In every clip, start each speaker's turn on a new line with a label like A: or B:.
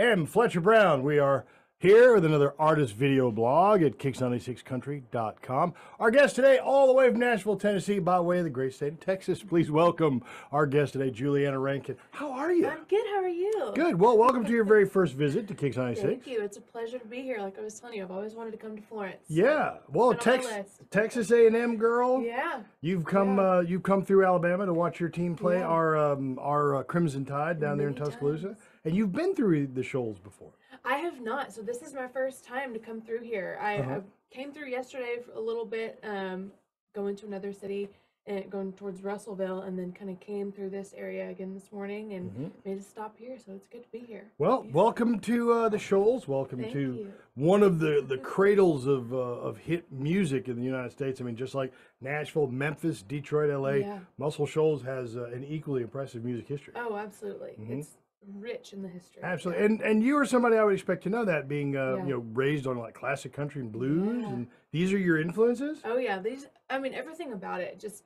A: am Fletcher Brown. We are here with another artist video blog at KIX96country.com. Our guest today, all the way from Nashville, Tennessee, by way of the great state of Texas. Please welcome our guest today, Julianna Rankin. How are you?
B: I'm good. How are you?
A: Good. Well, welcome to your very first visit to KIX96.
B: Thank you. It's a pleasure to be here. Like I was telling you, I've always wanted to come to Florence.
A: Yeah. Well, Texas A&M girl.
B: Yeah.
A: You've come through Alabama to watch your team play our Crimson Tide down there in Tuscaloosa, and you've been through the Shoals before.
B: I have not. So this is my first time to come through here. I came through yesterday for a little bit, going to another city and going towards Russellville, and then kind of came through this area again this morning and made a stop here. So it's good to be here.
A: Well, welcome to the Shoals. Welcome to one of the cradles of hit music in the United States. I mean, just like Nashville, Memphis, Detroit, LA, Muscle Shoals has an equally impressive music history.
B: Oh, absolutely. It's rich in the history.
A: Absolutely. And you are somebody I would expect to know that, being you know, raised on like classic country and blues, and these are your influences?
B: Oh yeah, I mean, everything about it. Just,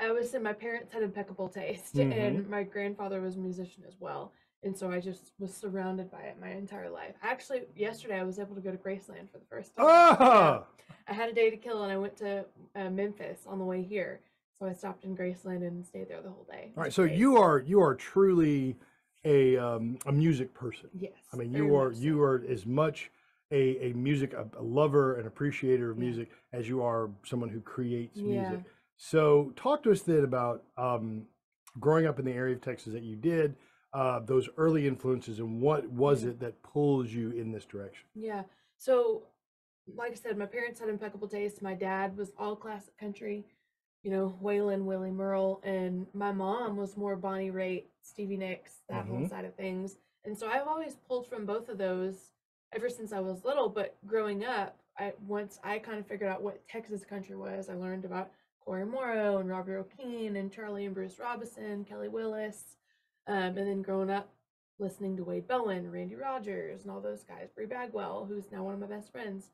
B: I always say my parents had impeccable taste, and my grandfather was a musician as well, and so I just was surrounded by it my entire life. Actually, yesterday I was able to go to Graceland for the first time. I had a day to kill, and I went to Memphis on the way here, so I stopped in Graceland and stayed there the whole day.
A: All right, so you are truly a music person.
B: Yes.
A: I mean, you are as much a music a lover and appreciator of music as you are someone who creates music. So talk to us then about growing up in the area of Texas that you did, those early influences, and what was it that pulls you in this direction? Yeah.
B: So like I said, my parents had impeccable taste. My dad was all classic country, you know, Waylon, Willie Merle, and my mom was more Bonnie Raitt, Stevie Nicks, that whole side of things. And so I've always pulled from both of those ever since I was little. But growing up, once I kind of figured out what Texas country was, I learned about Corey Morrow and Robert O'Keefe and Charlie and Bruce Robinson, Kelly Willis, and then growing up listening to Wade Bowen, Randy Rogers, and all those guys, Bree Bagwell, who's now one of my best friends.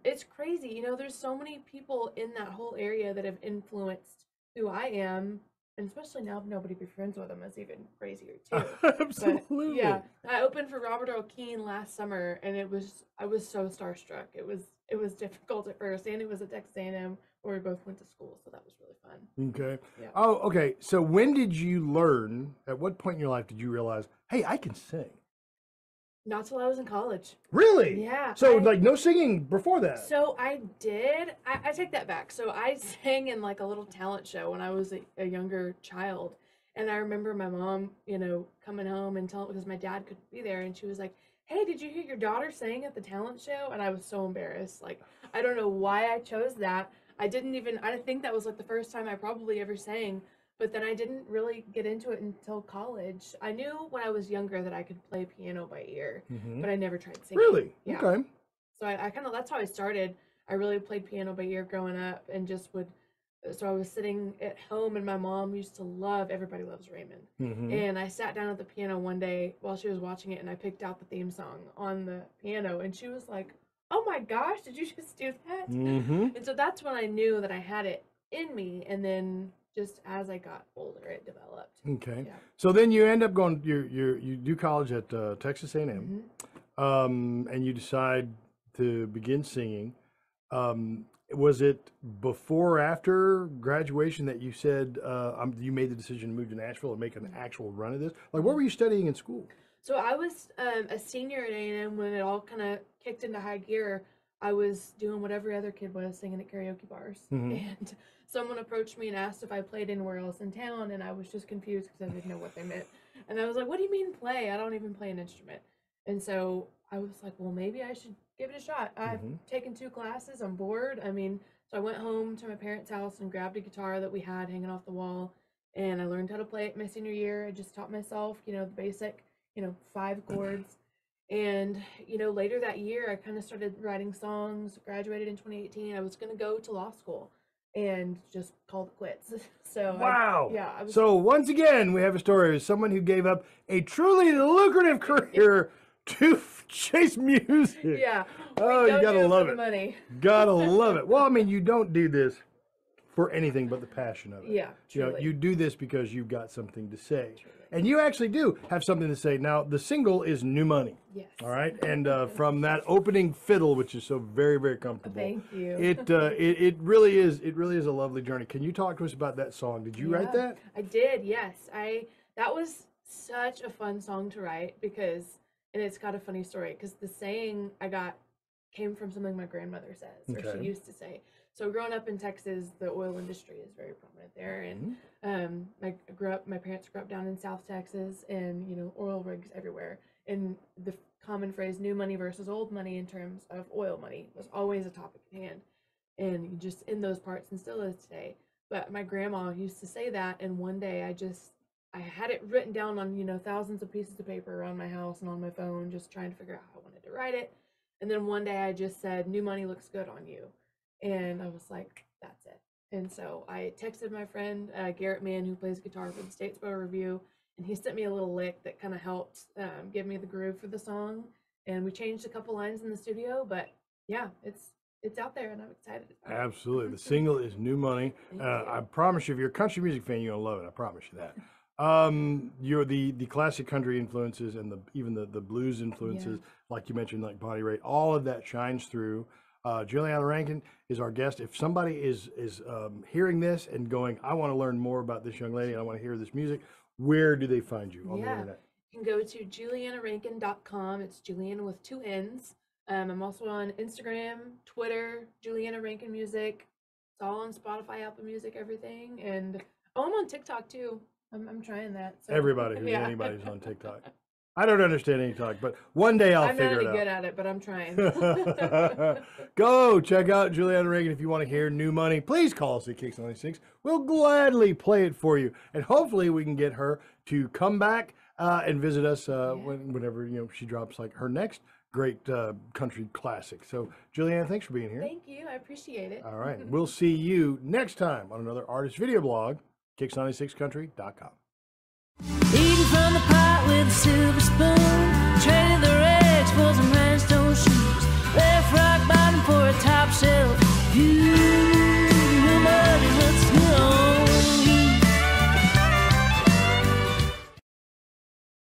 B: It's crazy, you know, there's so many people in that whole area that have influenced who I am, and especially now nobody be friends with them is even crazier too.
A: Absolutely.
B: But, yeah, I opened for Robert O'Keefe last summer, and I was so starstruck. It was difficult at first, and it was at Texas A&M where we both went to school, so that was really fun.
A: Okay.
B: Yeah.
A: Oh, okay. So when did you learn? At what point in your life did you realize, hey, I can sing?
B: Not till I was in college.
A: Really?
B: Yeah.
A: So like no singing before that?
B: So I did. I take that back. So I sang in like a little talent show when I was a younger child. And I remember my mom, you know, coming home and telling, because my dad couldn't be there, and she was like, hey, did you hear your daughter sing at the talent show? And I was so embarrassed. Like, I don't know why I chose that. I think that was like the first time I probably ever sang. But then I didn't really get into it until college. I knew when I was younger that I could play piano by ear, but I never tried singing.
A: Really?
B: Yeah.
A: Okay.
B: So I kind of, that's how I started. I really played piano by ear growing up, and so I was sitting at home, and my mom used to love Everybody Loves Raymond. And I sat down at the piano one day while she was watching it, and I picked out the theme song on the piano, and she was like, oh my gosh, did you just do that? And so that's when I knew that I had it in me, and then just as I got older, it developed.
A: Okay. Yeah. So then you end up going, you do college at Texas A&M, and you decide to begin singing. Was it before or after graduation that you said you made the decision to move to Nashville and make an actual run of this? Like, what were you studying in school?
B: So I was a senior at A&M when it all kind of kicked into high gear. I was doing what every other kid was, singing at karaoke bars. And someone approached me and asked if I played anywhere else in town, and I was just confused because I didn't know what they meant. And I was like, what do you mean play? I don't even play an instrument. And so I was like, well, maybe I should give it a shot. I've taken 2 classes. I'm bored. I mean, so I went home to my parents' house and grabbed a guitar that we had hanging off the wall, and I learned how to play it my senior year. I just taught myself, you know, the basic, you know, 5 chords. And, you know, later that year, I kind of started writing songs, graduated in 2018. I was going to go to law school and just called it quits. So,
A: wow. So once again, we have a story of someone who gave up a truly lucrative career to chase music.
B: Yeah.
A: Oh, you gotta love it. Money. Gotta love it. Well, I mean, you don't do this for anything but the passion of it.
B: Yeah,
A: You know,
B: truly.
A: you do this because you've got something to say.
B: Truly.
A: And you actually do have something to say. Now, the single is New Money.
B: Yes.
A: All right. And from that opening fiddle, which is so very, very comfortable.
B: Thank you.
A: It really is a lovely journey. Can you talk to us about that song? Did you write that?
B: I did, yes. That was such a fun song to write because, and it's got a funny story, because the saying I got came from something my grandmother says, or
A: Okay.
B: she used to say. So growing up in Texas, the oil industry is very prominent there, and my parents grew up down in South Texas, and you know, oil rigs everywhere. And the common phrase "new money versus old money" in terms of oil money was always a topic at hand, and just in those parts, and still is today. But my grandma used to say that, and one day I had it written down on, you know, thousands of pieces of paper around my house and on my phone, just trying to figure out how I wanted to write it. And then one day I just said, "New money looks good on you." And I was like, that's it. And so I texted my friend, Garrett Mann, who plays guitar for the Statesboro Review, and he sent me a little lick that kind of helped give me the groove for the song. And we changed a couple lines in the studio, but yeah, it's out there, and I'm excited about it.
A: Absolutely. The single is New Money. I promise you, if you're a country music fan, you're going to love it. I promise you that. You're the classic country influences and even the blues influences, like you mentioned, like Bonnie Raitt, all of that shines through. Julianna Rankin is our guest. If somebody is hearing this and going, I want to learn more about this young lady and I want to hear this music, where do they find you on the internet?
B: You can go to juliannarankin.com. It's Julianna with 2 N's. I'm also on Instagram, Twitter, Julianna Rankin Music. It's all on Spotify, Apple Music, everything. And I'm on TikTok too. I'm trying that. So.
A: Everybody who's anybody's on TikTok. I don't understand any talk, but one day I'll figure it out.
B: I'm not any good at it, but I'm trying.
A: Go check out Julianna Rankin if you want to hear New Money. Please call us at KIX 96. We'll gladly play it for you, and hopefully we can get her to come back and visit us whenever she drops like her next great country classic. So Julianna, thanks for being here.
B: Thank you. I appreciate it.
A: All right, we'll see you next time on another artist video blog. KIX96country.com.
C: Eating from the pot with a silver spoon.